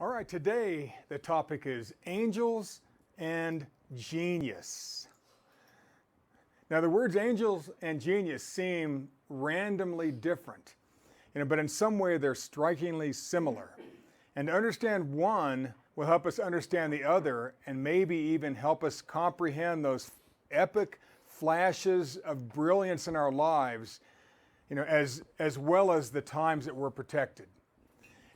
All right, today the topic is angels and genius. Now, the words angels and genius seem randomly different, but in some way they're strikingly similar. And to understand one will help us understand the other and maybe even help us comprehend those epic flashes of brilliance in our lives, as well as the times that we're protected.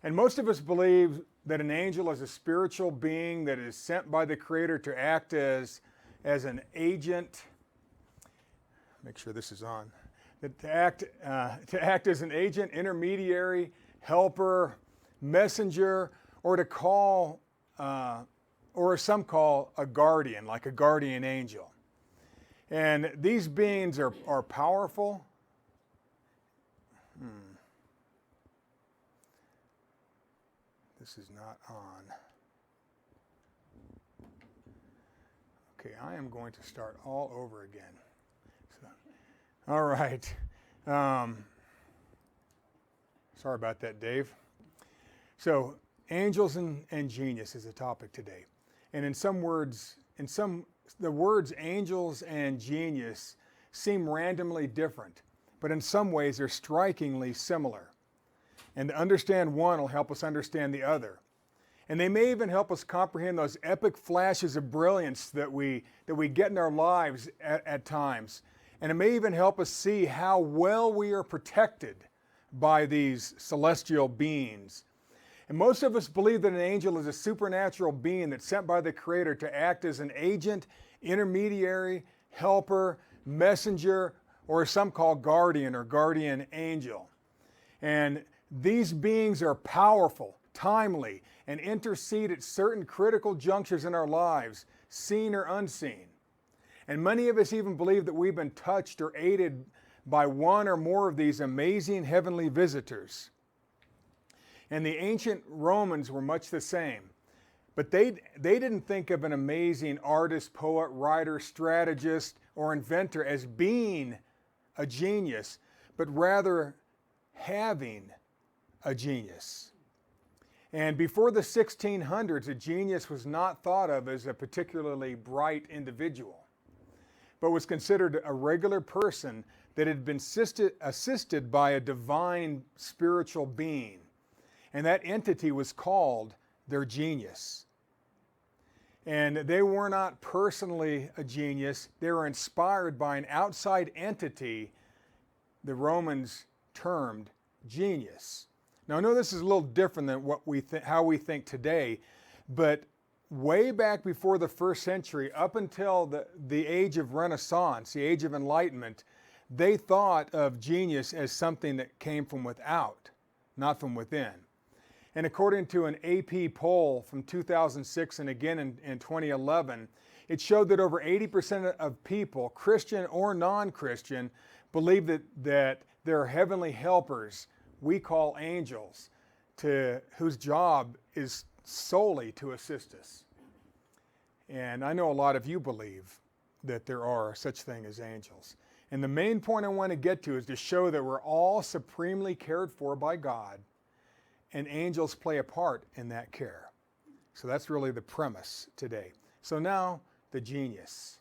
And most of us believe that an angel is a spiritual being that is sent by the Creator to act as an agent. Make sure this is on. To act as an agent, intermediary, helper, messenger, or to call, or some call a guardian, like a guardian angel. And these beings are powerful. This is not on. Okay, I am going to start all over again. All right. Sorry about that, Dave. So, angels and genius is the topic today. And the words angels and genius seem randomly different, but in some ways they're strikingly similar. And to understand one will help us understand the other. And they may even help us comprehend those epic flashes of brilliance that we get in our lives at times. And it may even help us see how well we are protected by these celestial beings. And most of us believe that an angel is a supernatural being that's sent by the Creator to act as an agent, intermediary, helper, messenger, or some call guardian or guardian angel. And these beings are powerful, timely, and intercede at certain critical junctures in our lives, seen or unseen. And many of us even believe that we've been touched or aided by one or more of these amazing heavenly visitors. And the ancient Romans were much the same. But they didn't think of an amazing artist, poet, writer, strategist, or inventor as being a genius, but rather having a genius. And before the 1600s, a genius was not thought of as a particularly bright individual, but was considered a regular person that had been assisted by a divine spiritual being. And that entity was called their genius. And they were not personally a genius, they were inspired by an outside entity the Romans termed genius. Now, I know this is a little different than how we think today, but way back before the first century, up until the age of Renaissance, the age of Enlightenment, they thought of genius as something that came from without, not from within. And according to an AP poll from 2006 and again in 2011, it showed that over 80% of people, Christian or non-Christian, believe that there are heavenly helpers we call angels, whose job is solely to assist us. And I know a lot of you believe that there are such things as angels. And the main point I want to get to is to show that we're all supremely cared for by God, and angels play a part in that care. So that's really the premise today. So now, the genius.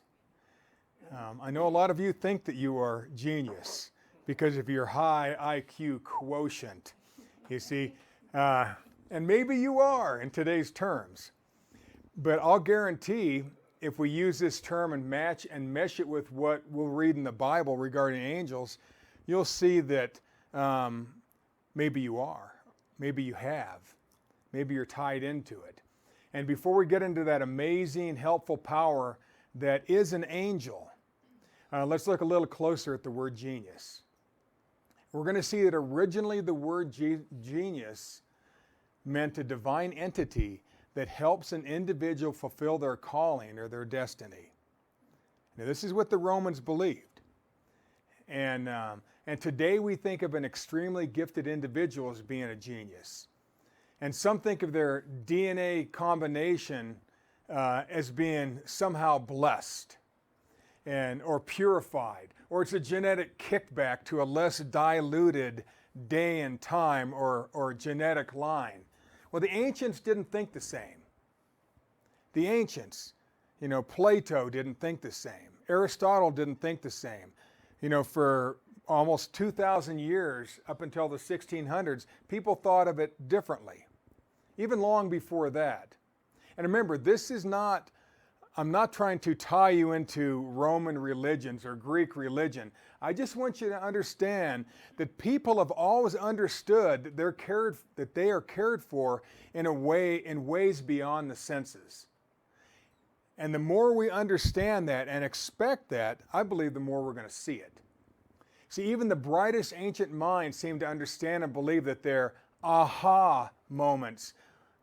I know a lot of you think that you are genius because of your high IQ quotient, you see. And maybe you are in today's terms. But I'll guarantee if we use this term and mesh it with what we'll read in the Bible regarding angels, you'll see that maybe you are, maybe you have, maybe you're tied into it. And before we get into that amazing, helpful power that is an angel, let's look a little closer at the word genius. We're going to see that originally the word genius meant a divine entity that helps an individual fulfill their calling or their destiny. Now, this is what the Romans believed. And today we think of an extremely gifted individual as being a genius. And some think of their DNA combination as being somehow blessed or purified, or it's a genetic kickback to a less diluted day and time or genetic line. Well, the ancients didn't think the same. The ancients, Plato didn't think the same. Aristotle didn't think the same. For almost 2,000 years, up until the 1600s, people thought of it differently, even long before that. And remember, I'm not trying to tie you into Roman religions or Greek religion. I just want you to understand that people have always understood that they are cared for in ways beyond the senses. And the more we understand that and expect that, I believe the more we're going to see it. See, even the brightest ancient minds seem to understand and believe that their aha moments,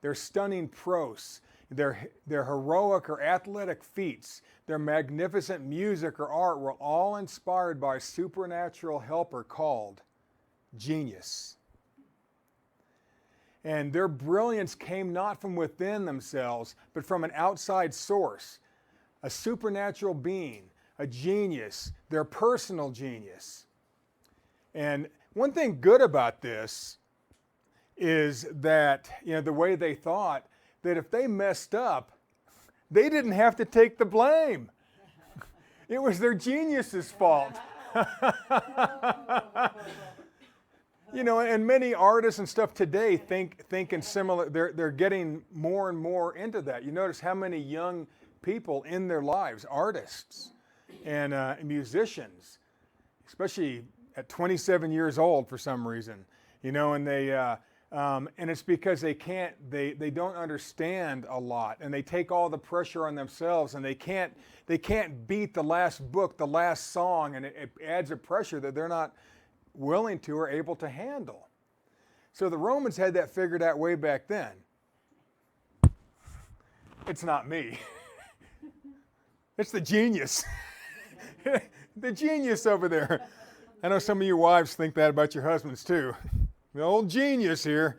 their stunning prose, their heroic or athletic feats, their magnificent music or art were all inspired by a supernatural helper called genius. And their brilliance came not from within themselves, but from an outside source, a supernatural being, a genius, their personal genius. And one thing good about this is that, the way they thought, that if they messed up, they didn't have to take the blame. It was their genius's fault. And many artists and stuff today think in similar, they're getting more and more into that. You notice how many young people in their lives, artists and musicians, especially at 27 years old for some reason, and they, and it's because they don't understand a lot, and they take all the pressure on themselves, and they can't beat the last book, the last song, and it adds a pressure that they're not willing to or able to handle. So the Romans had that figured out way back then. It's not me. It's the genius. The genius over there. I know some of you wives think that about your husbands too. The old genius here.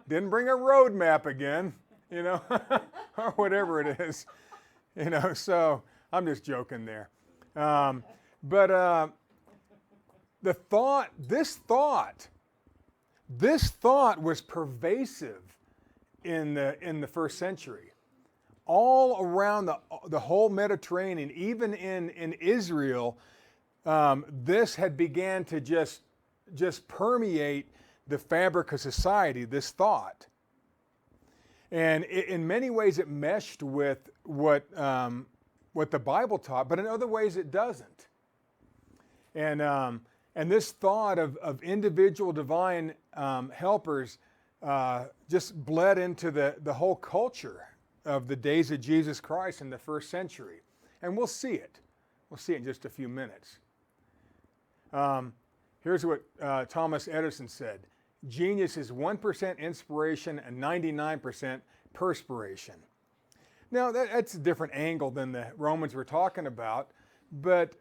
Didn't bring a road map again, or whatever it is. So I'm just joking there. This thought was pervasive in the first century. All around the whole Mediterranean, even in Israel, this had began to just permeate the fabric of society, this thought. And in many ways it meshed with what the Bible taught, but in other ways it doesn't. And this thought of individual divine helpers just bled into the whole culture of the days of Jesus Christ in the first century. And we'll see it. We'll see it in just a few minutes. Here's what Thomas Edison said. Genius is 1% inspiration and 99% perspiration. Now, that's a different angle than the Romans were talking about, but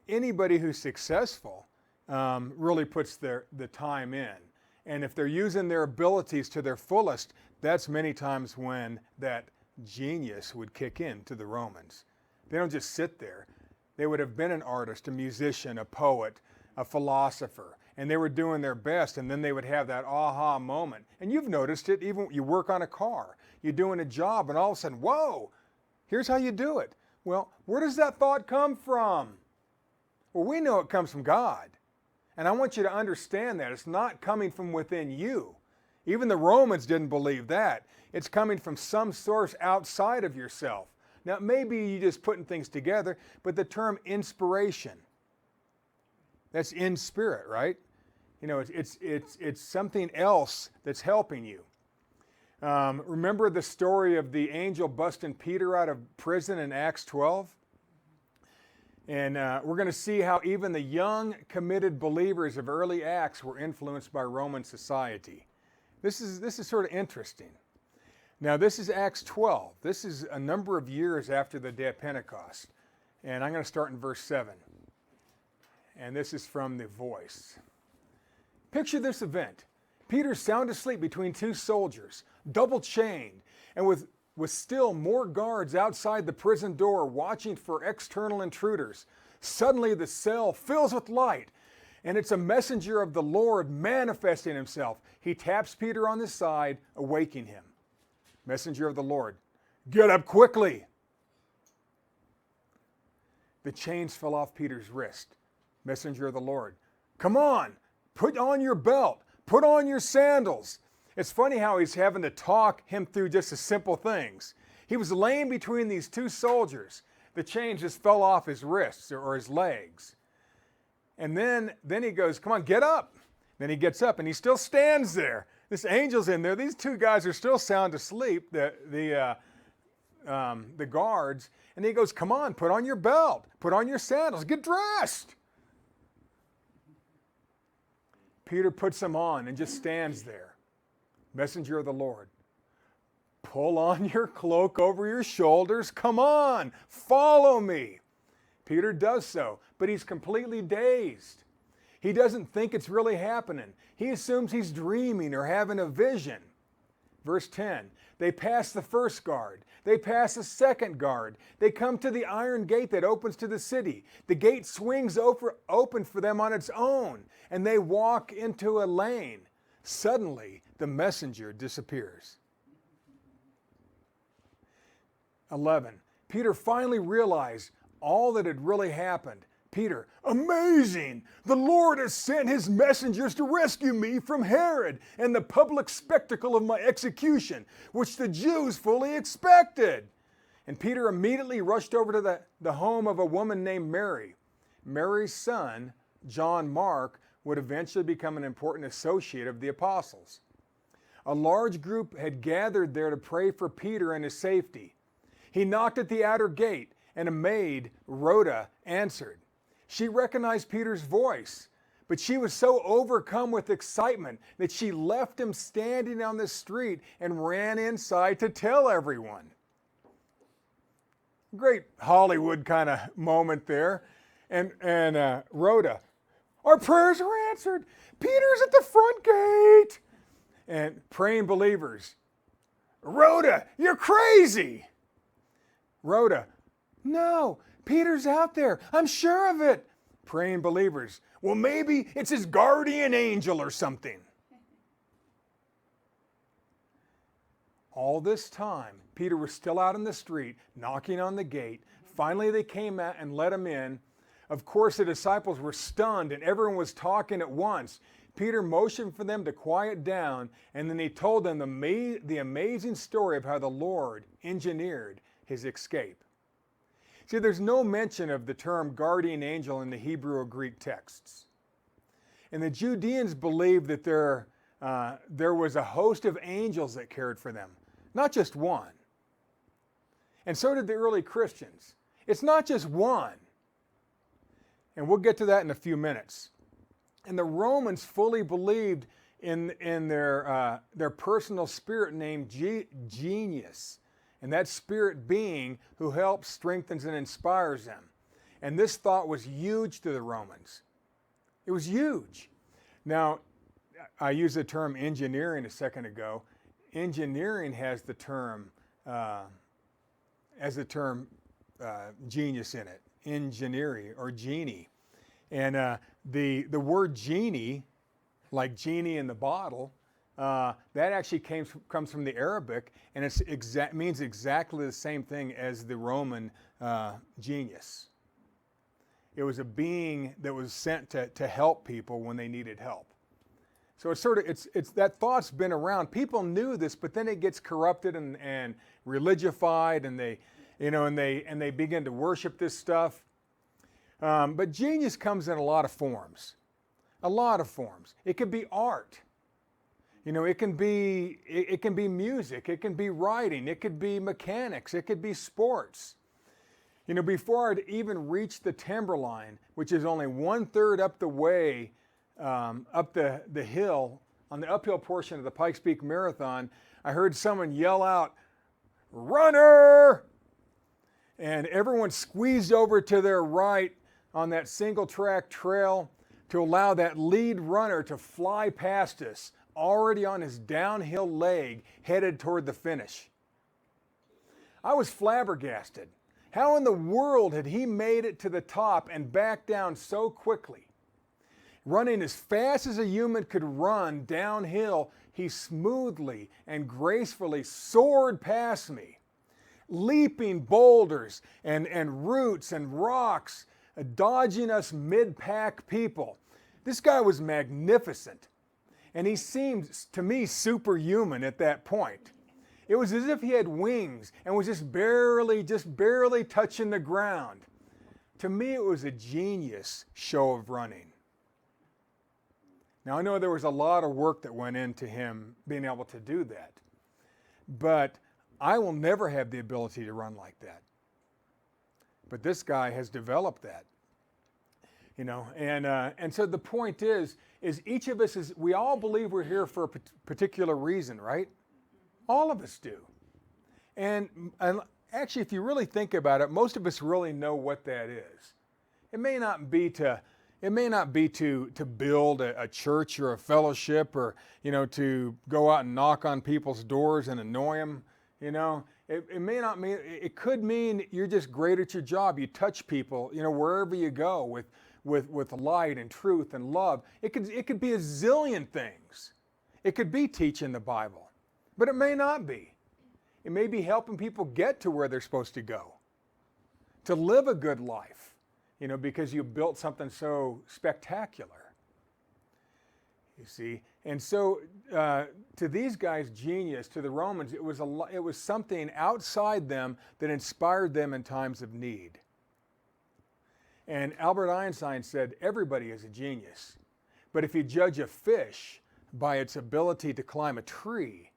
anybody who's successful really puts the time in. And if they're using their abilities to their fullest, that's many times when that genius would kick in to the Romans. They don't just sit there. They would have been an artist, a musician, a poet, a philosopher, and they were doing their best, and then they would have that aha moment. And you've noticed it, even you work on a car, you're doing a job, and all of a sudden, whoa, here's how you do it. Well, where does that thought come from? Well, we know it comes from God. And I want you to understand that. It's not coming from within you. Even the Romans didn't believe that. It's coming from some source outside of yourself. Now, maybe you're just putting things together, but the term inspiration, that's in spirit, right? It's something else that's helping you. Remember the story of the angel busting Peter out of prison in Acts 12? And we're going to see how even the young, committed believers of early Acts were influenced by Roman society. This is sort of interesting. Now, this is Acts 12. This is a number of years after the day of Pentecost. And I'm going to start in verse 7. And this is from The Voice. Picture this event. Peter's sound asleep between two soldiers, double chained, and with still more guards outside the prison door watching for external intruders. Suddenly the cell fills with light, And it's a messenger of the Lord manifesting himself. He taps Peter on the side, awaking him. Messenger of the Lord. Get up quickly. The chains fell off Peter's wrist. Messenger of the Lord. Come on, put on your belt. Put on your sandals. It's funny how he's having to talk him through just the simple things. He was laying between these two soldiers. The chains just fell off his wrists or his legs. And then he goes, come on, get up. Then he gets up and he still stands there. This angel's in there. These two guys are still sound asleep, the guards. And he goes, come on, put on your belt. Put on your sandals. Get dressed. Peter puts them on and just stands there. Messenger of the Lord. Pull on your cloak over your shoulders. Come on, follow me. Peter does so, but he's completely dazed. He doesn't think it's really happening. He assumes he's dreaming or having a vision. Verse 10, they pass the first guard. They pass the second guard. They come to the iron gate that opens to the city. The gate swings open for them on its own, and they walk into a lane. Suddenly, the messenger disappears. 11, Peter finally realized all that had really happened. Peter, amazing! The Lord has sent his messengers to rescue me from Herod and the public spectacle of my execution, which the Jews fully expected. And Peter immediately rushed over to the home of a woman named Mary. Mary's son, John Mark, would eventually become an important associate of the apostles. A large group had gathered there to pray for Peter and his safety. He knocked at the outer gate, and a maid, Rhoda, answered. She recognized Peter's voice, but she was so overcome with excitement that she left him standing on the street and ran inside to tell everyone. Great Hollywood kind of moment there. And Rhoda, our prayers are answered. Peter's at the front gate. And praying believers, Rhoda, you're crazy. Rhoda, no, Peter's out there. I'm sure of it. Praying believers, well, maybe it's his guardian angel or something. All this time, Peter was still out in the street, knocking on the gate. Finally, they came out and let him in. Of course, the disciples were stunned and everyone was talking at once. Peter motioned for them to quiet down, and then he told them the amazing story of how the Lord engineered his escape. See, there's no mention of the term guardian angel in the Hebrew or Greek texts. And the Judeans believed that there was a host of angels that cared for them, not just one. And so did the early Christians. It's not just one. And we'll get to that in a few minutes. And the Romans fully believed in their personal spirit named genius. And that spirit being who helps, strengthens, and inspires them. And this thought was huge to the Romans. It was huge. Now, I used the term engineering a second ago. Engineering has the term genius in it, engineering or genie. And the word genie, like genie in the bottle, that actually comes from the Arabic, and it means exactly the same thing as the Roman genius. It was a being that was sent to help people when they needed help. So it's that thought's been around. People knew this, but then it gets corrupted and religified, and they begin to worship this stuff. But genius comes in a lot of forms. A lot of forms. It could be art. It can be music, it can be writing, it could be mechanics, it could be sports. Before I'd even reached the timberline, which is only 1/3 up the way, up the hill, on the uphill portion of the Pikes Peak Marathon, I heard someone yell out, "Runner!" And everyone squeezed over to their right on that single track trail to allow that lead runner to fly past us, already on his downhill leg, headed toward the finish. I was flabbergasted. How in the world had he made it to the top and back down so quickly? Running as fast as a human could run downhill, he smoothly and gracefully soared past me, leaping boulders and roots and rocks, dodging us mid-pack people. This guy was magnificent, and he seemed to me superhuman at that point. It was as if he had wings and was just barely touching the ground. To me, it was a genius show of running. Now, I know there was a lot of work that went into him being able to do that, but I will never have the ability to run like that. But this guy has developed that, and so the point is each of us we all believe we're here for a particular reason, right? All of us do. And actually, if you really think about it, most of us really know what that is. It may not be to build a church or a fellowship, or to go out and knock on people's doors and annoy them. It may not mean. It could mean you're just great at your job. You touch people, wherever you go with light and truth and love. It could be a zillion things. It could be teaching the Bible. But it may not be. It may be helping people get to where they're supposed to go, to live a good life, because you built something so spectacular. You see, and so to these guys, genius, to the Romans, it was something outside them that inspired them in times of need. And Albert Einstein said, everybody is a genius, but if you judge a fish by its ability to climb a tree,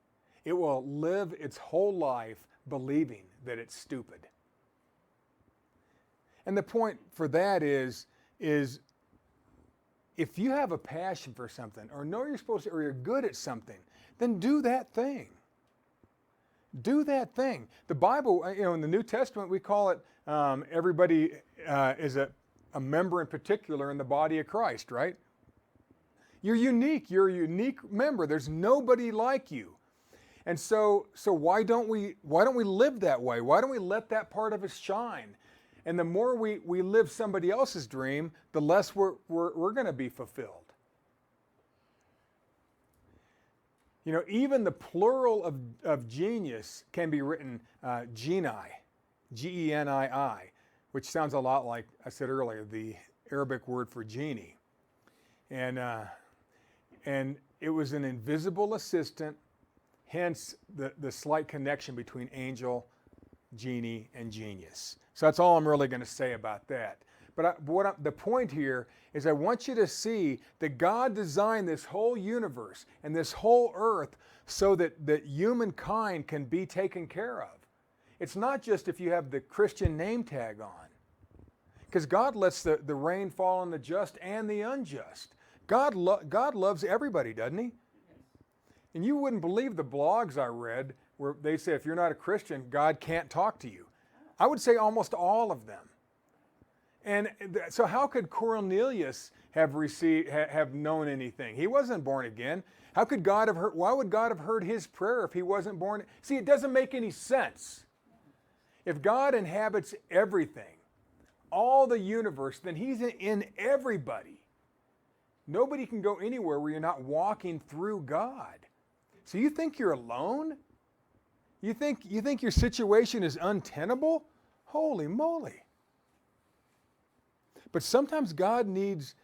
it will live its whole life believing that it's stupid. And the point for that is if you have a passion for something, or know you're supposed to, or you're good at something, then do that thing. Do that thing. The Bible, in the New Testament, we call it everybody is a member in particular in the body of Christ, right? You're unique. You're a unique member. There's nobody like you. And so why don't we live that way? Why don't we let that part of us shine? And the more we live somebody else's dream, the less we're going to be fulfilled. Even the plural of genius can be written genii, Genii, which sounds a lot like I said earlier, the Arabic word for genie. And it was an invisible assistant. Hence the slight connection between angel, genie, and genius. So that's all I'm really going to say about that. But the point here is I want you to see that God designed this whole universe and this whole earth so that humankind can be taken care of. It's not just if you have the Christian name tag on. Because God lets the rain fall on the just and the unjust. God loves everybody, doesn't he? And you wouldn't believe the blogs I read where they say if you're not a Christian, God can't talk to you. I would say almost all of them. And so how could Cornelius have known anything? He wasn't born again. How could God have heard? Why would God have heard his prayer if he wasn't born? See, it doesn't make any sense. If God inhabits everything, all the universe, then he's in everybody. Nobody can go anywhere where you're not walking through God. So you think you're alone? You think your situation is untenable? Holy moly. But sometimes God needs,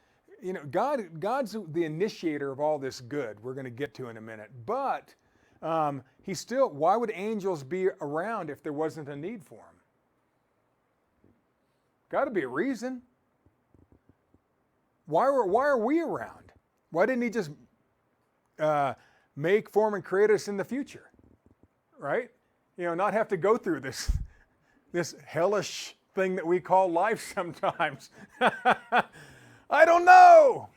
God's the initiator of all this good we're going to get to in a minute. But why would angels be around if there wasn't a need for them? Got to be a reason. Why are we around? Why didn't he just make, form, and create us in the future? Right? Not have to go through this hellish thing that we call life sometimes. I don't know.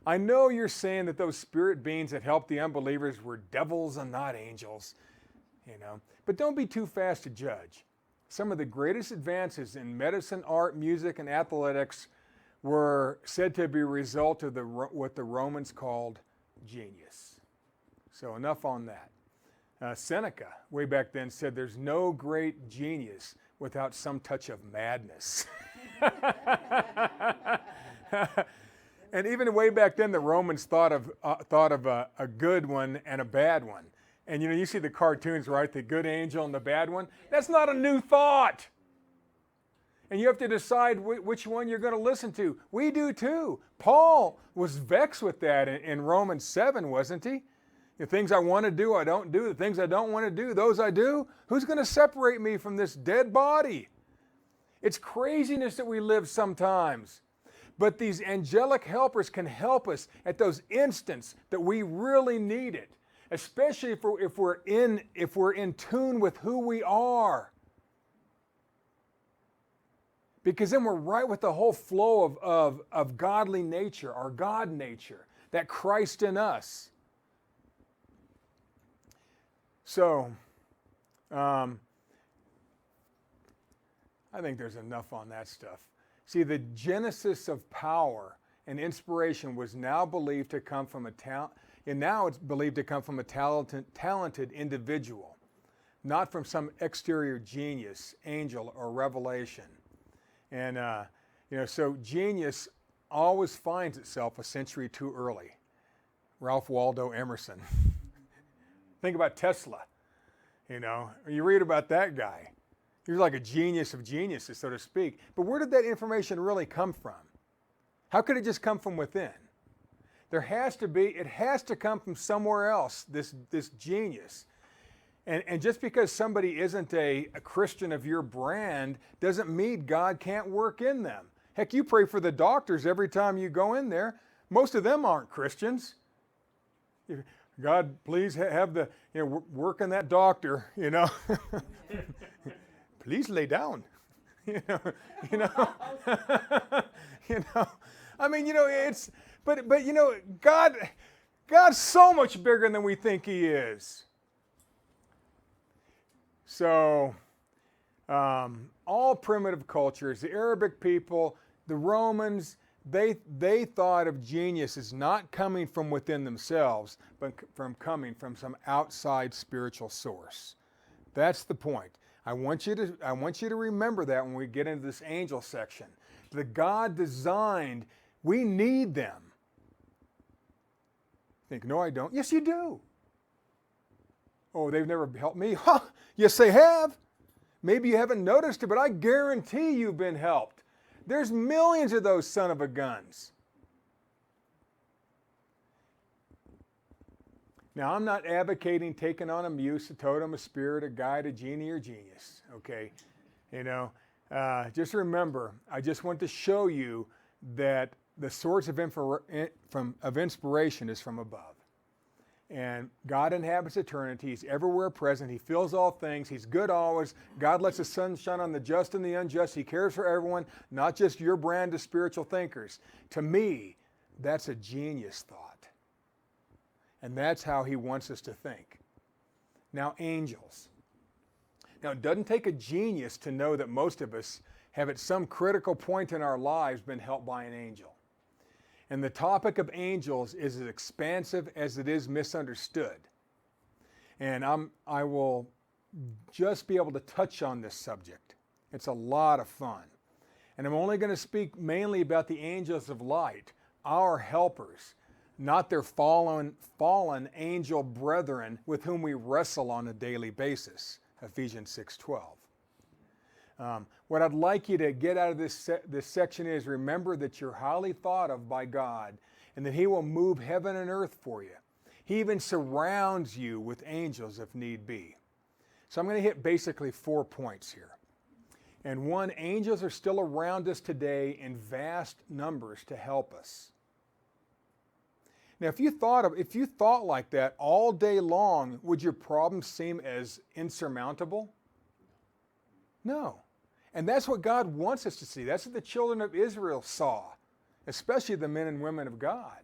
I know you're saying that those spirit beings that helped the unbelievers were devils and not angels. But don't be too fast to judge. Some of the greatest advances in medicine, art, music, and athletics were said to be a result of what the Romans called genius. So enough on that. Seneca, way back then, said there's no great genius without some touch of madness. And even way back then, the Romans thought of a good one and a bad one. And you see the cartoons, right? The good angel and the bad one. That's not a new thought. And you have to decide which one you're going to listen to. We do too. Paul was vexed with that in Romans 7, wasn't he? The things I want to do, I don't do. The things I don't want to do, those I do. Who's going to separate me from this dead body? It's craziness that we live sometimes. But these angelic helpers can help us at those instants that we really need it, especially if we're in tune with who we are. Because then we're right with the whole flow of godly nature, our God nature, that Christ in us. So, I think there's enough on that stuff. See, the genesis of power and inspiration was now believed to come from it's believed to come from a talented individual, not from some exterior genius, angel, or revelation. And so genius always finds itself a century too early. Ralph Waldo Emerson. Think about Tesla. You read about that guy. He was like a genius of geniuses, so to speak. But where did that information really come from? How could it just come from within? It has to come from somewhere else, this genius. And just because somebody isn't a Christian of your brand doesn't mean God can't work in them. Heck, you pray for the doctors every time you go in there. Most of them aren't Christians. God, please have the, work on that doctor, Please lay down. I mean, it's, but God's so much bigger than we think He is. So, all primitive cultures, the Arabic people, the Romans, they thought of genius as not coming from within themselves, but coming from some outside spiritual source. That's the point. I want you to remember that when we get into this angel section. The God designed, we need them. Think, no, I don't. Yes, you do. Oh, they've never helped me. Huh, yes, they have. Maybe you haven't noticed it, but I guarantee you've been helped. There's millions of those son of a guns. Now, I'm not advocating taking on a muse, a totem, a spirit, a guide, a genie, or genius, okay? Just remember, I just want to show you that the source of inspiration is from above. And God inhabits eternity. He's everywhere present. He fills all things. He's good always. God lets the sun shine on the just and the unjust. He cares for everyone, not just your brand of spiritual thinkers. To me, that's a genius thought. And that's how He wants us to think. Now, angels. Now, it doesn't take a genius to know that most of us have at some critical point in our lives been helped by an angel. And the topic of angels is as expansive as it is misunderstood. And I will just be able to touch on this subject. It's a lot of fun. And I'm only going to speak mainly about the angels of light, our helpers, not their fallen angel brethren with whom we wrestle on a daily basis, Ephesians 6:12. What I'd like you to get out of this section is remember that you're highly thought of by God and that He will move heaven and earth for you. He even surrounds you with angels if need be. So I'm going to hit basically 4 points here. And one, angels are still around us today in vast numbers to help us. Now, if you thought like that all day long, would your problems seem as insurmountable? No. And that's what God wants us to see. That's what the children of Israel saw, especially the men and women of God.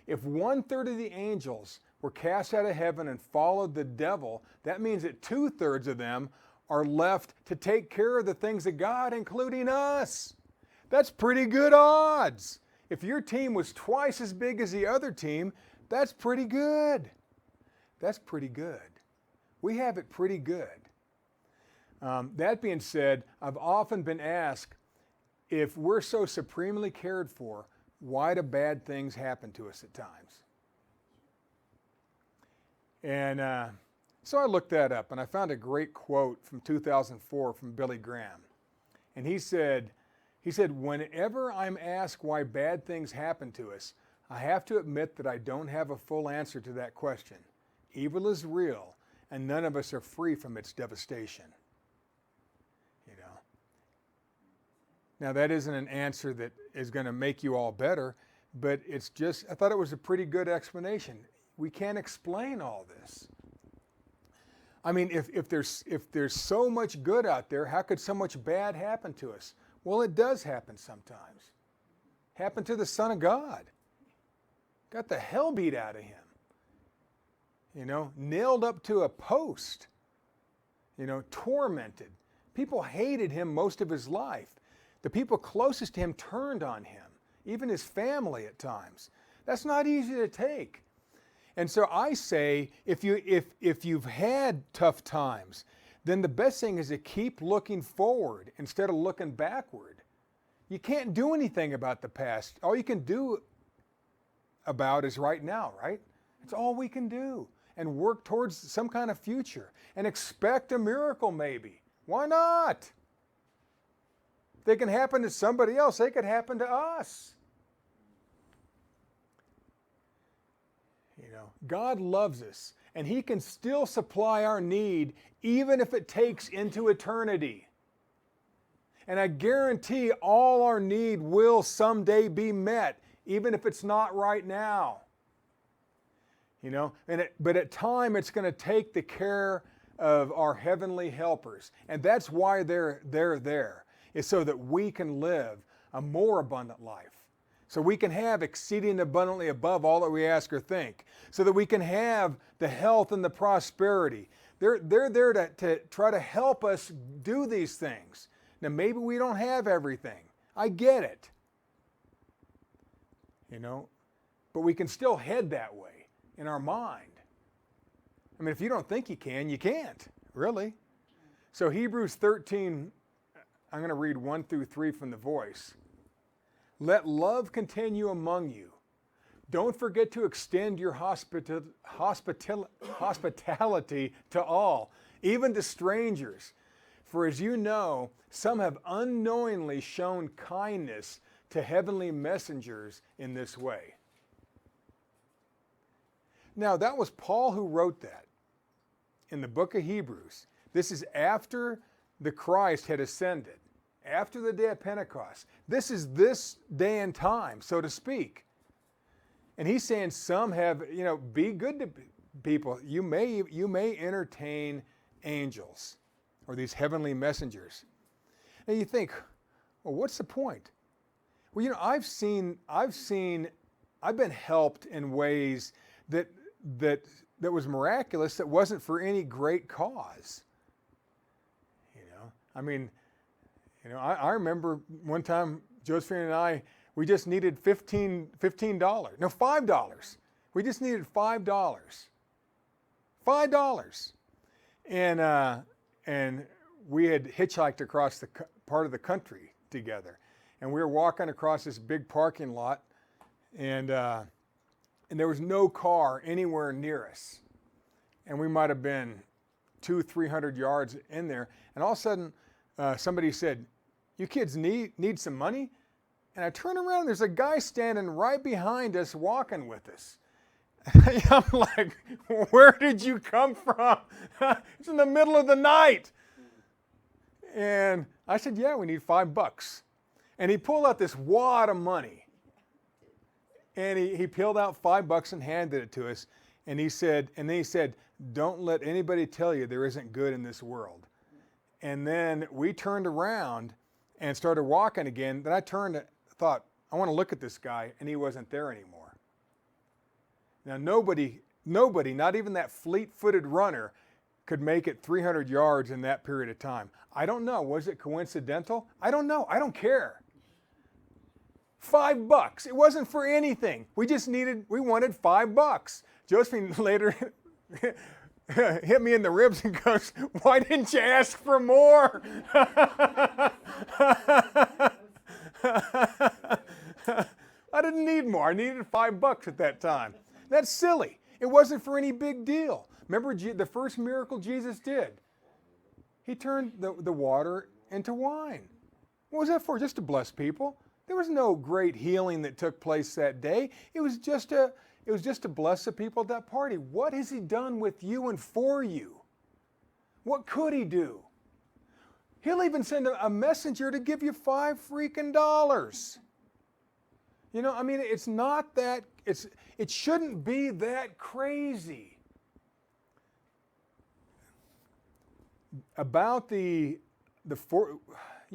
If 1/3 of the angels were cast out of heaven and followed the devil, that means that 2/3 of them are left to take care of the things of God, including us. That's pretty good odds. If your team was twice as big as the other team, that's pretty good. That's pretty good. We have it pretty good. That being said, I've often been asked, if we're so supremely cared for, why do bad things happen to us at times? And so I looked that up, and I found a great quote from 2004 from Billy Graham. And he said, whenever I'm asked why bad things happen to us, I have to admit that I don't have a full answer to that question. Evil is real, and none of us are free from its devastation. You know. Now that isn't an answer that is going to make you all better, but it's just, I thought it was a pretty good explanation. We can't explain all this. I mean, if there's so much good out there, how could so much bad happen to us? Well, it does happen sometimes. Happened to the Son of God. Got the hell beat out of him. You know, nailed up to a post. You know, tormented. People hated him most of his life. The people closest to him turned on him, even his family at times. That's not easy to take. And so I say, if you've had tough times, then the best thing is to keep looking forward instead of looking backward. You can't do anything about the past. All you can do about is right now, right? It's all we can do. And work towards some kind of future and expect a miracle maybe. Why not? If they can happen to somebody else, they could happen to us. You know, God loves us, and He can still supply our need even if it takes into eternity. And I guarantee all our need will someday be met, even if it's not right now. You know, but at time it's going to take the care of our heavenly helpers. And that's why they're there, is so that we can live a more abundant life. So we can have exceeding abundantly above all that we ask or think. So that we can have the health and the prosperity. They're there to try to help us do these things. Now maybe we don't have everything. I get it. You know, but we can still head that way in our mind. I mean, if you don't think you can, you can't, really. So Hebrews 13, I'm going to read 1 through 3 from the Voice. Let love continue among you. Don't forget to extend your hospitality to all, even to strangers. For as you know, some have unknowingly shown kindness to heavenly messengers in this way. Now, that was Paul who wrote that in the book of Hebrews. This is after the Christ had ascended, after the day of Pentecost. This is this day and time, so to speak. And he's saying some have, you know, be good to people. You may entertain angels or these heavenly messengers. And you think, well, what's the point? Well, you know, I've been helped in ways that was miraculous, that wasn't for any great cause. You know, I mean, you know, I remember one time Josephine and I, we just needed $5. We just needed $5. $5. And we had hitchhiked across the part of the country together. And we were walking across this big parking lot, and there was no car anywhere near us. And we might have been 200-300 yards in there. And all of a sudden, somebody said, "You kids need some money?" And I turn around, and there's a guy standing right behind us walking with us. I'm like, where did you come from? It's in the middle of the night. And I said, yeah, we need $5. And he pulled out this wad of money. And he peeled out $5 and handed it to us. And he said, don't let anybody tell you there isn't good in this world. And then we turned around and started walking again. Then I thought, I want to look at this guy, and he wasn't there anymore. Now nobody, not even that fleet-footed runner, could make it 300 yards in that period of time. I don't know. Was it coincidental? I don't know. I don't care. $5. It wasn't for anything. We wanted $5. Josephine later hit me in the ribs and goes, "Why didn't you ask for more?" I didn't need more. I needed $5 at that time. That's silly. It wasn't for any big deal. Remember the first miracle Jesus did? He turned the water into wine. What was that for? Just to bless people. There was no great healing that took place that day. It was just to bless the people at that party. What has he done with you and for you? What could he do? He'll even send a messenger to give you $5 freaking dollars. You know, I mean, it's not that, it shouldn't be that crazy. About you've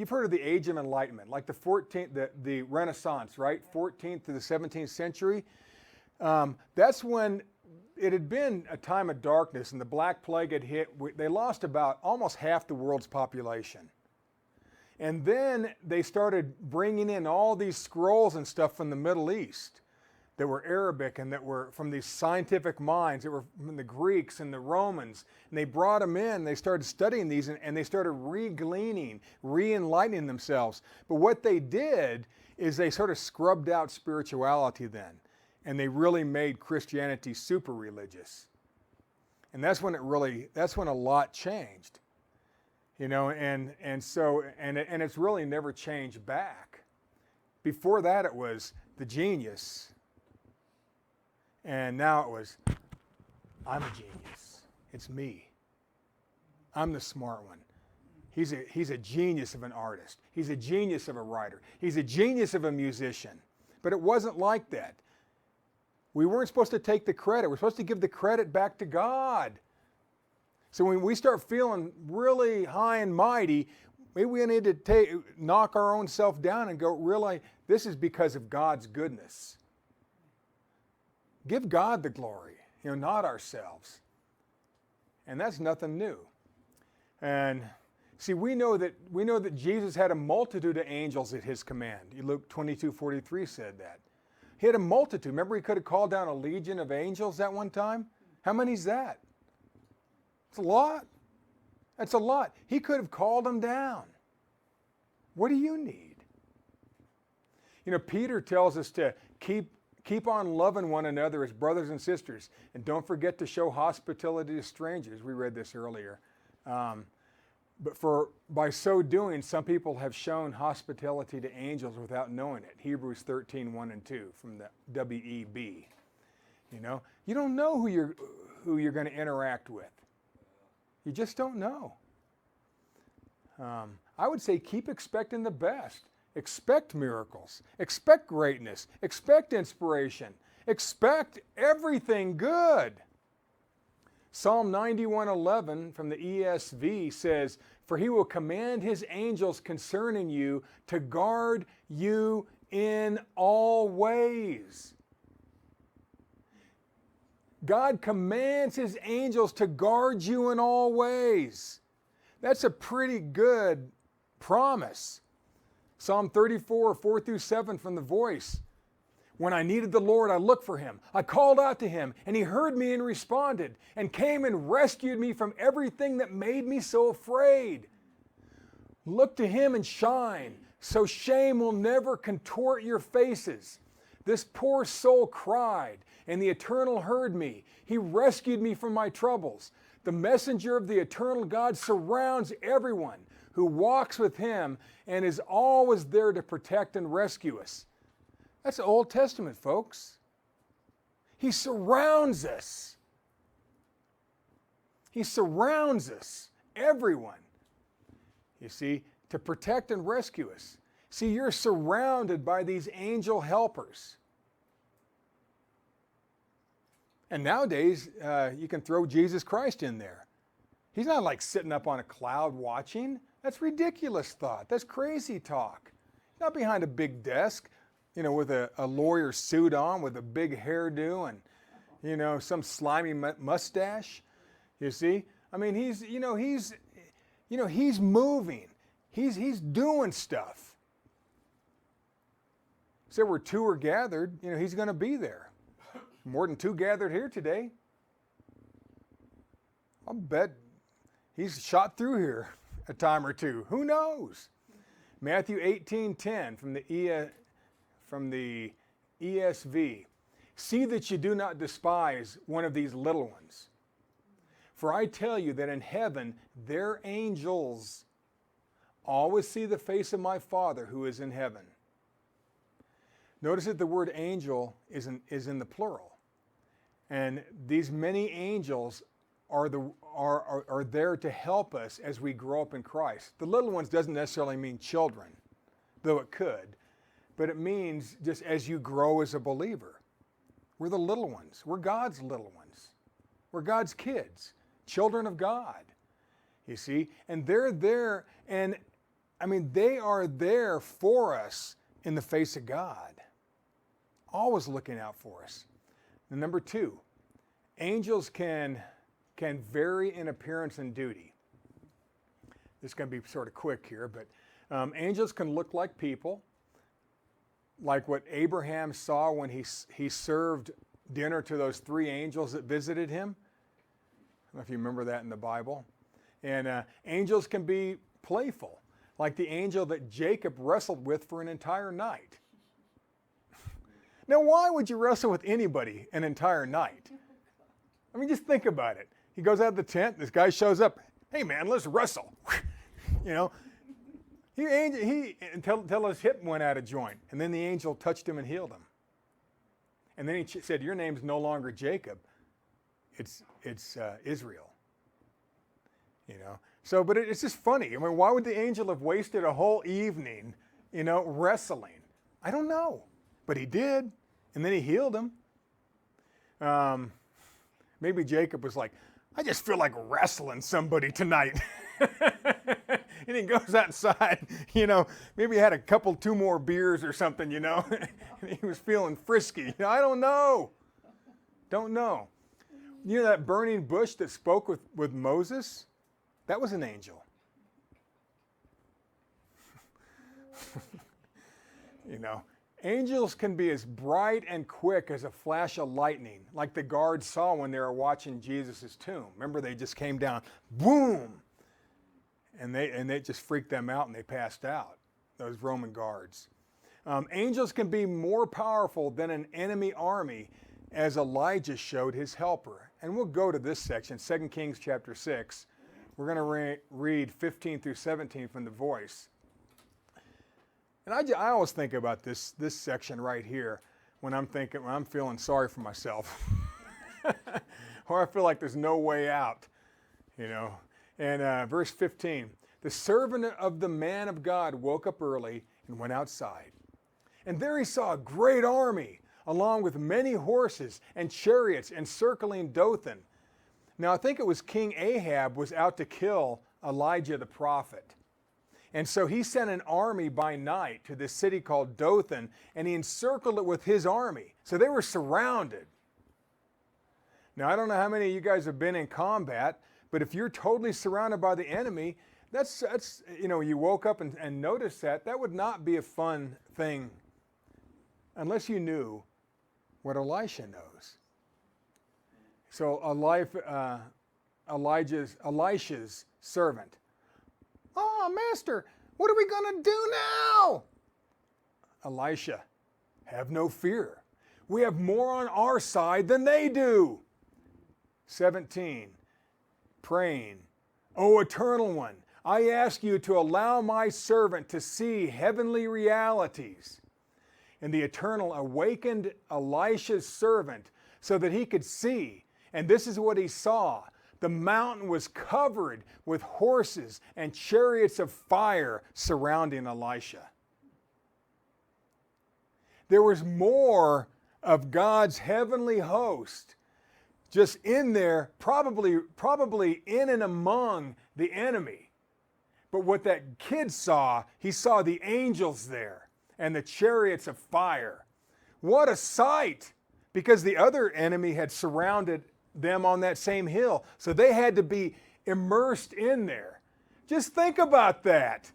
heard of the Age of Enlightenment, like the Renaissance, right? 14th to the 17th century. That's when it had been a time of darkness and the Black Plague had hit. They lost about almost half the world's population. And then they started bringing in all these scrolls and stuff from the Middle East that were Arabic and that were from these scientific minds that were from the Greeks and the Romans. And they brought them in, they started studying these, and they started re-gleaning, re-enlightening themselves. But what they did is they sort of scrubbed out spirituality then. And they really made Christianity super religious. And that's when a lot changed. You know, and it's really never changed back. Before that it was the genius. And now it was, I'm a genius. It's me. I'm the smart one. He's a genius of an artist. He's a genius of a writer. He's a genius of a musician. But it wasn't like that. We weren't supposed to take the credit. We're supposed to give the credit back to God. So when we start feeling really high and mighty, maybe we need to knock our own self down and go, really, this is because of God's goodness. Give God the glory, you know, not ourselves. And that's nothing new. And see, we know that Jesus had a multitude of angels at his command. Luke 22:43 said that. He had a multitude. Remember, he could have called down a legion of angels at one time? How many's that? It's a lot. That's a lot. He could have called them down. What do you need? You know, Peter tells us to keep on loving one another as brothers and sisters, and don't forget to show hospitality to strangers. We read this earlier. But by so doing, some people have shown hospitality to angels without knowing it. Hebrews 13:1 and 2 from the WEB. You know, you don't know who you're going to interact with. You just don't know. I would say keep expecting the best. Expect miracles. Expect greatness. Expect inspiration. Expect everything good. Psalm 91:11 from the ESV says, "For he will command his angels concerning you to guard you in all ways." God commands his angels to guard you in all ways. That's a pretty good promise. Psalm 34:4-7 from the Voice. "When I needed the Lord, I looked for him. I called out to him, and he heard me and responded, and came and rescued me from everything that made me so afraid. Look to him and shine, so shame will never contort your faces. This poor soul cried, and the Eternal heard me. He rescued me from my troubles. The messenger of the eternal God surrounds everyone who walks with him and is always there to protect and rescue us." That's the Old Testament, folks. He surrounds us. He surrounds us, everyone, you see, to protect and rescue us. See, you're surrounded by these angel helpers. And nowadays, you can throw Jesus Christ in there. He's not like sitting up on a cloud watching. That's ridiculous thought. That's crazy talk. He's not behind a big desk, you know, with a lawyer suit on, with a big hairdo and, you know, some slimy mustache. You see? I mean, he's moving. He's doing stuff. So where two are gathered, you know, he's going to be there. More than two gathered here today. I'll bet he's shot through here a time or two. Who knows? Matthew 18:10 from the ESV. See that you do not despise one of these little ones. For I tell you that in heaven their angels always see the face of my Father who is in heaven. Notice that the word angel is in the plural. And these many angels are there to help us as we grow up in Christ. The little ones doesn't necessarily mean children, though it could. But it means just as you grow as a believer. We're the little ones. We're God's little ones. We're God's kids, children of God. You see? And they're there, and I mean, they are there for us in the face of God. Always looking out for us. And number two, angels can vary in appearance and duty. This is going to be sort of quick here, but angels can look like people, like what Abraham saw when he served dinner to those three angels that visited him. I don't know if you remember that in the Bible. And angels can be playful, like the angel that Jacob wrestled with for an entire night. Now, why would you wrestle with anybody an entire night? I mean, just think about it. He goes out of the tent, this guy shows up. Hey man, let's wrestle. You know, until his hip went out of joint. And then the angel touched him and healed him. And then he said, your name's no longer Jacob, it's Israel. You know, so, but it's just funny. I mean, why would the angel have wasted a whole evening, you know, wrestling? I don't know. But he did, and then he healed him. Maybe Jacob was like, I just feel like wrestling somebody tonight. And he goes outside, you know, maybe he had two more beers or something, you know. And he was feeling frisky. You know, I don't know. Don't know. You know that burning bush that spoke with Moses? That was an angel. You know. Angels can be as bright and quick as a flash of lightning, like the guards saw when they were watching Jesus' tomb. Remember, they just came down, boom, and they just freaked them out and they passed out, those Roman guards. Angels can be more powerful than an enemy army, as Elijah showed his helper. And we'll go to this section, 2 Kings chapter 6. We're going to read 15 through 17 from the Voice. And I always think about this section right here when I'm feeling sorry for myself. Or I feel like there's no way out, you know. And verse 15, the servant of the man of God woke up early and went outside. And there he saw a great army, along with many horses and chariots encircling Dothan. Now I think it was King Ahab was out to kill Elijah the prophet. And so he sent an army by night to this city called Dothan, and he encircled it with his army. So they were surrounded. Now, I don't know how many of you guys have been in combat, but if you're totally surrounded by the enemy, that's you know, you woke up and noticed that would not be a fun thing unless you knew what Elisha knows. So Elisha's servant. Oh, Master, what are we going to do now? Elisha, have no fear. We have more on our side than they do. 17, praying, O Eternal One, I ask you to allow my servant to see heavenly realities. And the Eternal awakened Elisha's servant so that he could see. And this is what he saw. The mountain was covered with horses and chariots of fire surrounding Elisha. There was more of God's heavenly host just in there, probably in and among the enemy. But what that kid saw, he saw the angels there and the chariots of fire. What a sight! Because the other enemy had surrounded them on that same hill. So they had to be immersed in there. Just think about that.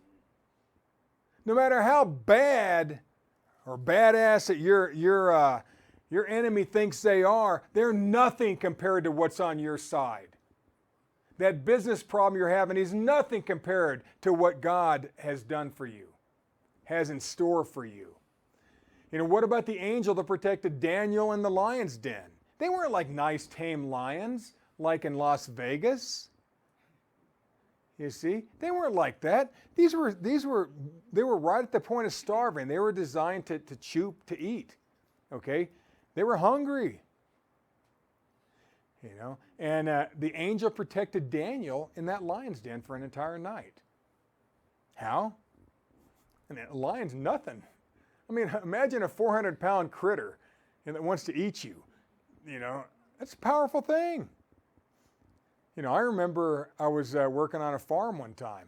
No matter how bad or badass that your enemy thinks they are, they're nothing compared to what's on your side. That business problem you're having is nothing compared to what God has done for you. has in store for you. You know, what about the angel that protected Daniel in the lion's den? They weren't like nice, tame lions like in Las Vegas. You see, they weren't like that. They were right at the point of starving. They were designed to chew, to eat. Okay, they were hungry. You know, and the angel protected Daniel in that lion's den for an entire night. How? And a lion's nothing. I mean, imagine a 400-pound critter that wants to eat you. You know, that's a powerful thing. You know, I remember I was working on a farm one time.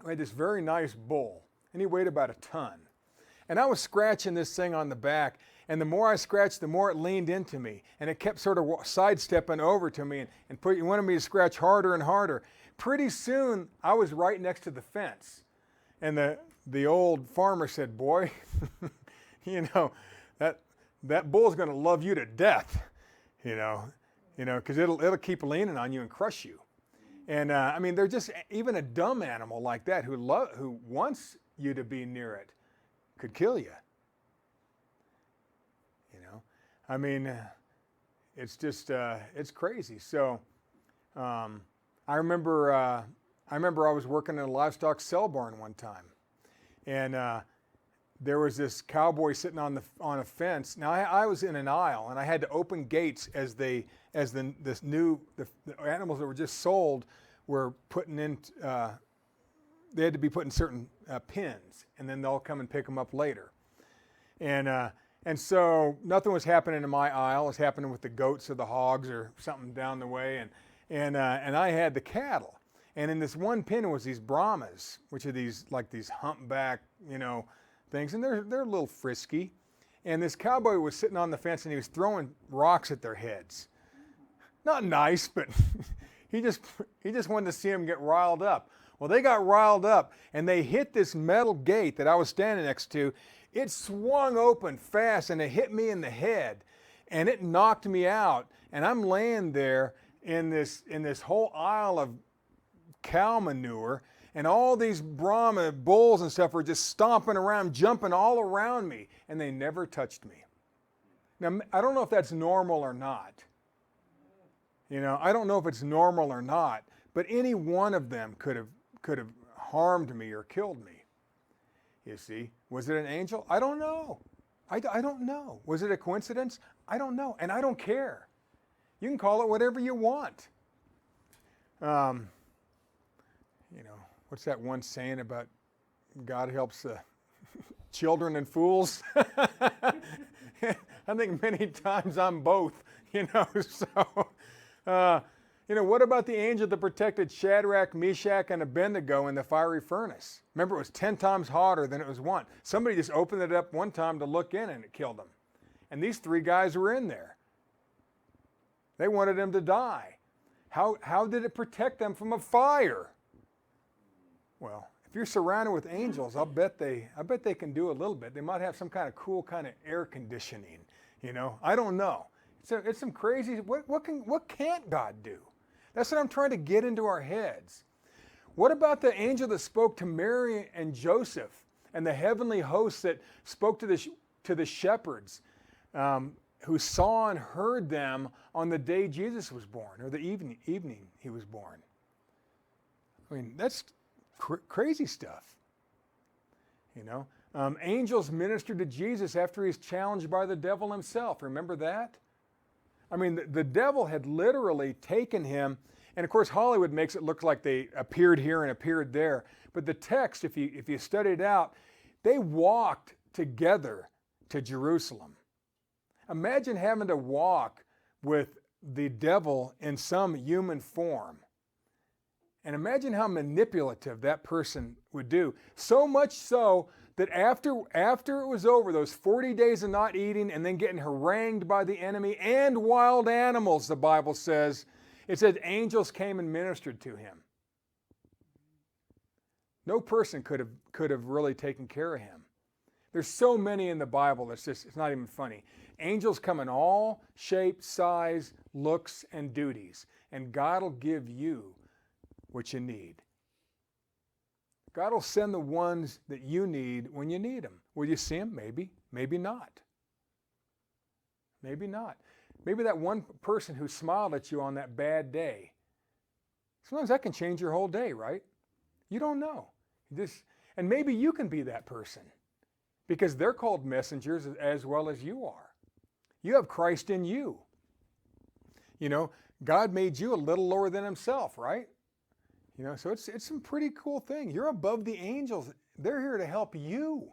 We had this very nice bull, and he weighed about a ton. And I was scratching this thing on the back, and the more I scratched, the more it leaned into me, and it kept sort of sidestepping over to me and wanted me to scratch harder and harder. Pretty soon, I was right next to the fence, and the old farmer said, "Boy, you know, that bull's going to love you to death, you know, because it'll keep leaning on you and crush you." And I mean, they're just, even a dumb animal like that who wants you to be near it could kill you. You know, I mean, it's just it's crazy. So I remember I was working in a livestock sell barn one time, and there was this cowboy sitting on a fence. Now I was in an aisle, and I had to open gates as the animals that were just sold were putting in. They had to be put in certain pins, and then they'll come and pick them up later. And so nothing was happening in my aisle. It was happening with the goats or the hogs or something down the way, and I had the cattle. And in this one pin was these Brahmas, which are these humpback, you know, things, and they're a little frisky. And this cowboy was sitting on the fence, and he was throwing rocks at their heads. Not nice, but he just wanted to see them get riled up. Well, they got riled up, and they hit this metal gate that I was standing next to. It swung open fast, and it hit me in the head, and it knocked me out. And I'm laying there in this whole aisle of cow manure, and all these Brahma bulls and stuff were just stomping around, jumping all around me, and they never touched me. Now, I don't know if that's normal or not. You know, I don't know if it's normal or not, but any one of them could have harmed me or killed me. You see, was it an angel? I don't know. I don't know. Was it a coincidence? I don't know, and I don't care. You can call it whatever you want. You know, what's that one saying about God helps children and fools? I think many times I'm both, you know. So, you know, what about the angel that protected Shadrach, Meshach, and Abednego in the fiery furnace? Remember, it was 10 times hotter than it was one. Somebody just opened it up one time to look in, and it killed them. And these 3 guys were in there. They wanted them to die. How did it protect them from a fire? Well, if you're surrounded with angels, I bet they can do a little bit. They might have some kind of cool kind of air conditioning, you know. I don't know. So it's some crazy. What can't God do? That's what I'm trying to get into our heads. What about the angel that spoke to Mary and Joseph, and the heavenly hosts that spoke to the shepherds, who saw and heard them on the day Jesus was born, or the evening he was born? I mean, that's crazy stuff. You know, angels ministered to Jesus after he's challenged by the devil himself. Remember that? I mean, the devil had literally taken him, and of course Hollywood makes it look like they appeared here and appeared there. But the text, if you study it out, they walked together to Jerusalem. Imagine having to walk with the devil in some human form. And imagine how manipulative that person would do. So much so that after it was over, those 40 days of not eating and then getting harangued by the enemy and wild animals, the Bible says, it said angels came and ministered to him. No person could have really taken care of him. There's so many in the Bible, it's not even funny. Angels come in all shapes, size, looks, and duties, and God will give you what you need. God will send the ones that you need when you need them. Will you see them? Maybe. Maybe not. Maybe not. Maybe that one person who smiled at you on that bad day. Sometimes that can change your whole day, right? You don't know. And maybe you can be that person because they're called messengers as well as you are. You have Christ in you. You know, God made you a little lower than himself, right? You know, so it's some pretty cool thing. You're above the angels. They're here to help you.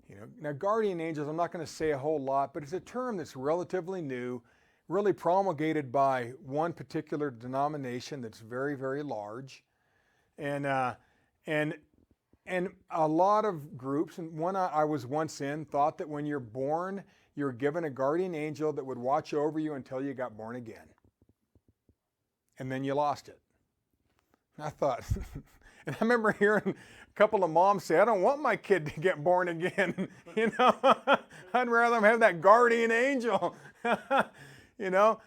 You know, now guardian angels, I'm not going to say a whole lot, but it's a term that's relatively new, really promulgated by one particular denomination that's very, very large. And a lot of groups, and one I was once in, thought that when you're born, you're given a guardian angel that would watch over you until you got born again. And then you lost it. And I thought, and I remember hearing a couple of moms say, I don't want my kid to get born again. You know, I'd rather them have that guardian angel. You know,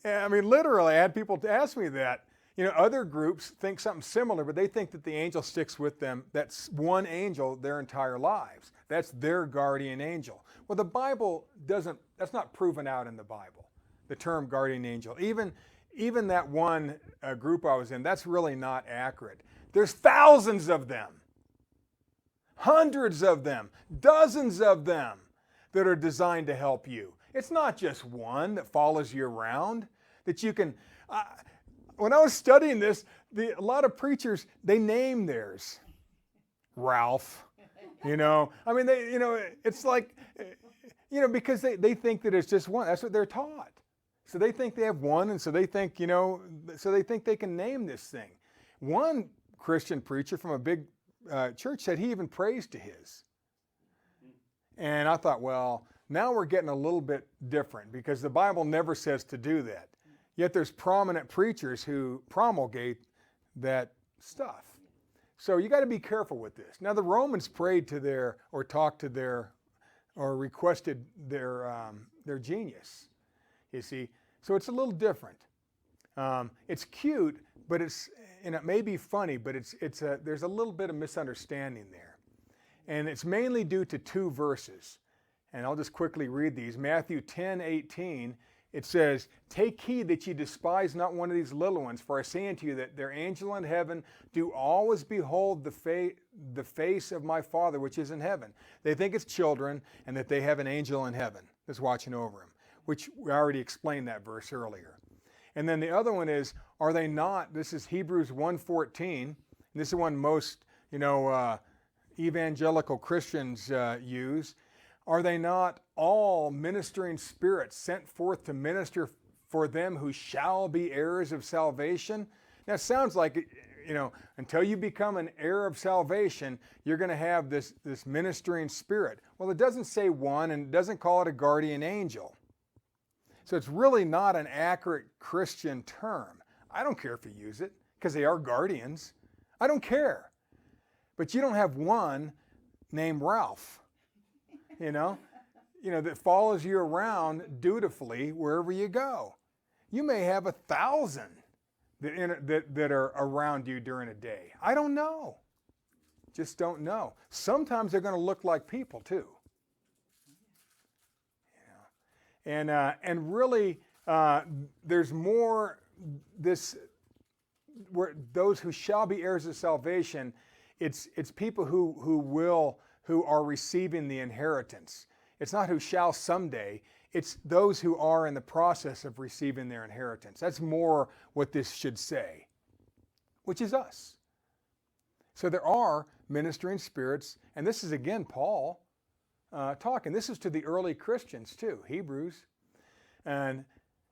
I mean, literally, I had people ask me that. You know, other groups think something similar, but they think that the angel sticks with them. That's one angel their entire lives. That's their guardian angel. Well, the Bible doesn't, that's not proven out in the Bible, the term guardian angel. Even that one group I was in, that's really not accurate. There's thousands of them, hundreds of them, dozens of them that are designed to help you. It's not just one that follows you around that you can... when I was studying this, a lot of preachers, they name theirs. Ralph, you know. I mean, they, you know, it's like, you know, because they think that it's just one. That's what they're taught. So they think they have one, and so they think, you know, so they think they can name this thing. One Christian preacher from a big church said he even prays to his. And I thought, well, now we're getting a little bit different because the Bible never says to do that. Yet there's prominent preachers who promulgate that stuff. So you got to be careful with this. Now the Romans prayed to their, or talked to their, or requested their genius. You see, so it's a little different. It's cute, but it's, and it may be funny, but there's a little bit of misunderstanding there. And it's mainly due to two verses. And I'll just quickly read these. Matthew 10:18. It says, take heed that ye despise not one of these little ones, for I say unto you that their angel in heaven do always behold the face of my Father which is in heaven. They think it's children and that they have an angel in heaven that's watching over them, which we already explained that verse earlier. And then the other one is, are they not, this is Hebrews 1:14, and this is one most, you know, evangelical Christians use. Are they not all ministering spirits sent forth to minister for them who shall be heirs of salvation? Now it sounds like, you know, until you become an heir of salvation, you're going to have this ministering spirit. Well, it doesn't say one, and it doesn't call it a guardian angel. So it's really not an accurate Christian term. I don't care if you use it, because they are guardians. I don't care. But you don't have one named Ralph. You know, that follows you around dutifully wherever you go. You may have 1,000 that are around you during a day. I don't know. Just don't know. Sometimes they're going to look like people too. You know, and really, there's more where those who shall be heirs of salvation. It's people who are receiving the inheritance. It's not who shall someday, it's those who are in the process of receiving their inheritance. That's more what this should say, which is us. So there are ministering spirits, and this is again Paul talking. This is to the early Christians too, Hebrews. And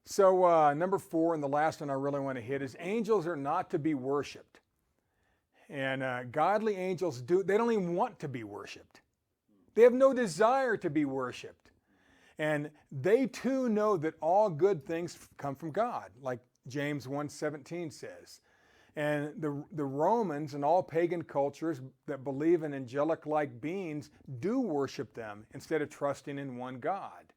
so number 4, and the last one I really want to hit, is angels are not to be worshipped. And godly angels they don't even want to be worshiped. They have no desire to be worshiped. And they too know that all good things come from God, like James 1:17 says. And the Romans and all pagan cultures that believe in angelic-like beings do worship them instead of trusting in one God.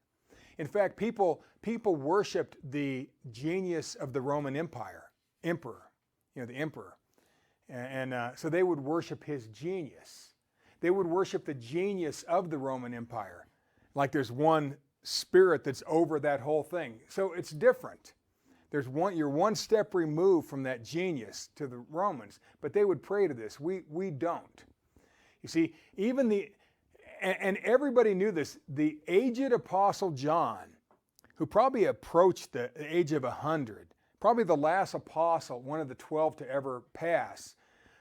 In fact, people worshiped the genius of the Roman Empire, emperor, the emperor. So they would worship his genius. They would worship the genius of the Roman Empire. Like there's one spirit that's over that whole thing. So it's different. You're one step removed from that genius to the Romans, but they would pray to this. We don't. You see, and everybody knew this, the aged Apostle John, who probably approached the age of 100, probably the last apostle, one of the 12 to ever pass,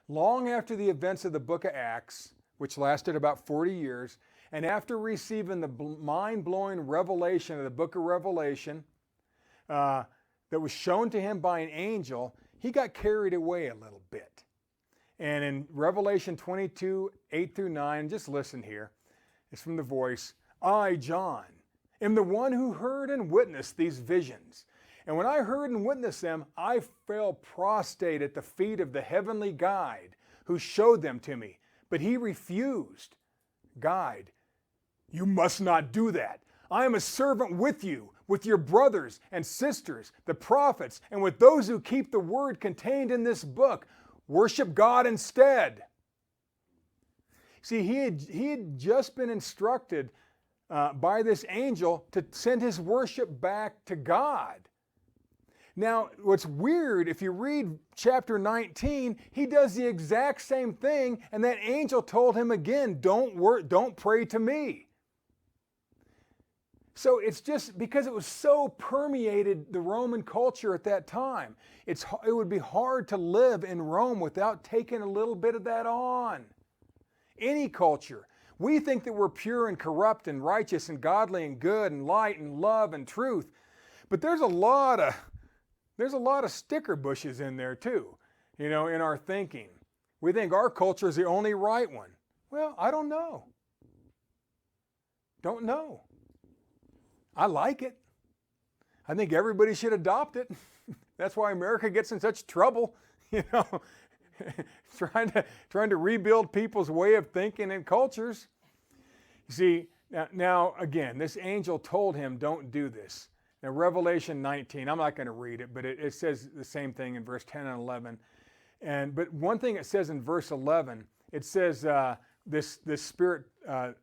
long after the events of the book of Acts, which lasted about 40 years, and after receiving the mind-blowing revelation of the book of Revelation that was shown to him by an angel, he got carried away a little bit. And in Revelation 22, 8 through 9, just listen here. It's from the voice, I, John, am the one who heard and witnessed these visions. And when I heard and witnessed them, I fell prostrate at the feet of the heavenly guide who showed them to me. But he refused. Guide, you must not do that. I am a servant with you, with your brothers and sisters, the prophets, and with those who keep the word contained in this book. Worship God instead. See, he had just been instructed by this angel to send his worship back to God. Now, what's weird, if you read chapter 19, he does the exact same thing, and that angel told him again, don't pray to me. So it's just because it was so permeated the Roman culture at that time. It would be hard to live in Rome without taking a little bit of that on. Any culture. We think that we're pure and corrupt and righteous and godly and good and light and love and truth. But there's a lot of sticker bushes in there too, in our thinking. We think our culture is the only right one. Well, I don't know. Don't know. I like it. I think everybody should adopt it. That's why America gets in such trouble, trying to rebuild people's way of thinking and cultures. You see, now again, this angel told him, don't do this. Now, Revelation 19, I'm not going to read it, but it says the same thing in verse 10 and 11. But one thing it says in verse 11, it says this spirit,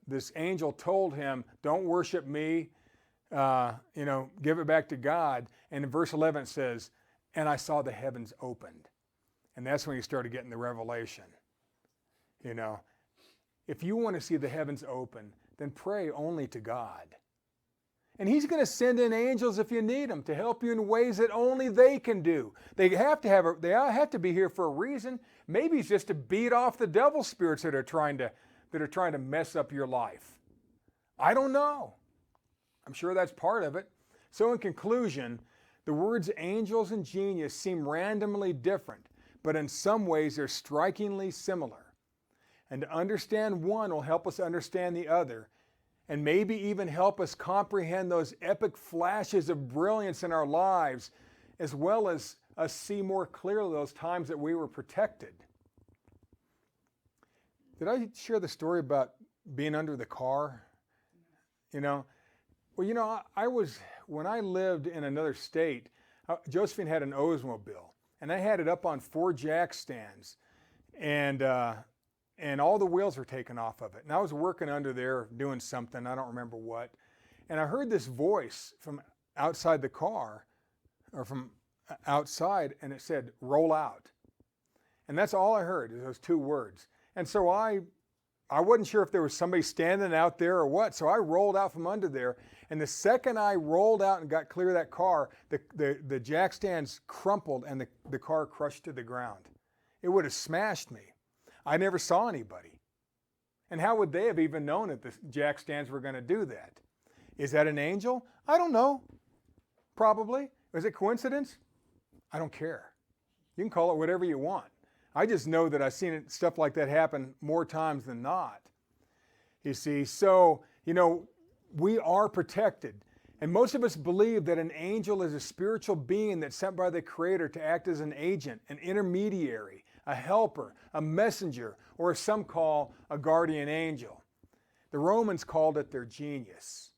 this angel told him, don't worship me, give it back to God. And in verse 11 it says, and I saw the heavens opened. And that's when you started getting the revelation. If you want to see the heavens open, then pray only to God. And he's going to send in angels if you need them to help you in ways that only they can do. They have to be here for a reason. Maybe it's just to beat off the devil spirits that are trying to mess up your life. I don't know. I'm sure that's part of it. So in conclusion, the words angels and genius seem randomly different, but in some ways they're strikingly similar. And to understand one will help us understand the other, and maybe even help us comprehend those epic flashes of brilliance in our lives, as well as us see more clearly those times that we were protected. Did I share the story about being under the car? When I lived in another state, Josephine had an Oldsmobile, and I had it up on 4 jack stands, and all the wheels were taken off of it. And I was working under there doing something, I don't remember what, and I heard this voice from outside the car, or from outside, and it said, roll out. And that's all I heard, those 2 words. And so I wasn't sure if there was somebody standing out there or what, so I rolled out from under there. And the second I rolled out and got clear of that car, the jack stands crumpled and the car crushed to the ground. It would have smashed me. I never saw anybody. And how would they have even known that the jack stands were going to do that? Is that an angel? I don't know. Probably. Is it coincidence? I don't care. You can call it whatever you want. I just know that I've seen stuff like that happen more times than not. You see, so, we are protected. And most of us believe that an angel is a spiritual being that's sent by the Creator to act as an agent, an intermediary, a helper, a messenger, or as some call, a guardian angel. The Romans called it their genius.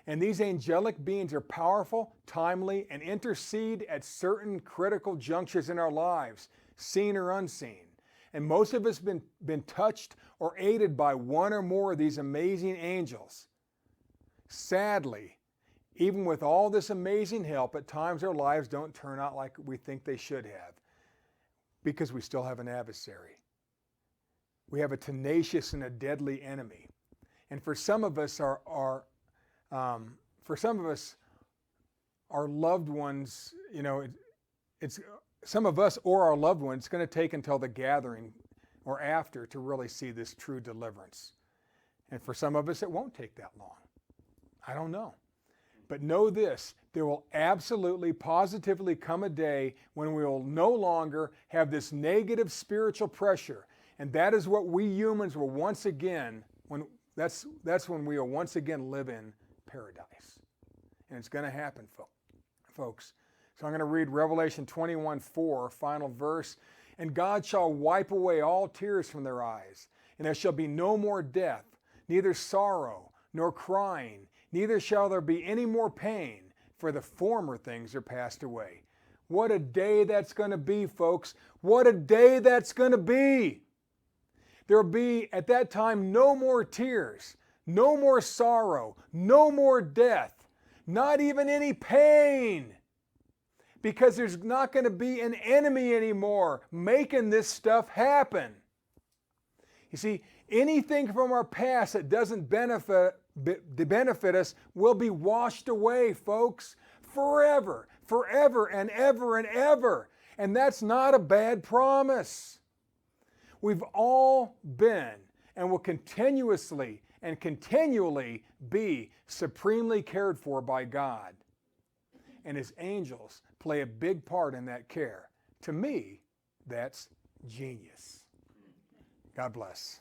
And these angelic beings are powerful, timely, and intercede at certain critical junctures in our lives, seen or unseen. And most of us have been touched or aided by one or more of these amazing angels. Sadly, even with all this amazing help, at times our lives don't turn out like we think they should have, because we still have an adversary. We have a tenacious and a deadly enemy. And for some of us, our loved ones, it's some of us or our loved ones, it's going to take until the gathering or after to really see this true deliverance. And for some of us, it won't take that long. I don't know. But know this, there will absolutely, positively come a day when we will no longer have this negative spiritual pressure. And that is what we humans will once again, that's when we will once again live in paradise. And it's going to happen, folks. So I'm going to read Revelation 21:4, final verse. And God shall wipe away all tears from their eyes, and there shall be no more death, neither sorrow, nor crying, neither shall there be any more pain, for the former things are passed away. What a day that's going to be, folks. What a day that's going to be. There will be, at that time, no more tears, no more sorrow, no more death, not even any pain. Because there's not going to be an enemy anymore making this stuff happen. You see, anything from our past that doesn't benefit us will be washed away, folks, forever, forever and ever and ever. And that's not a bad promise. We've all been and will continuously and continually be supremely cared for by God. And His angels play a big part in that care. To me, that's genius. God bless.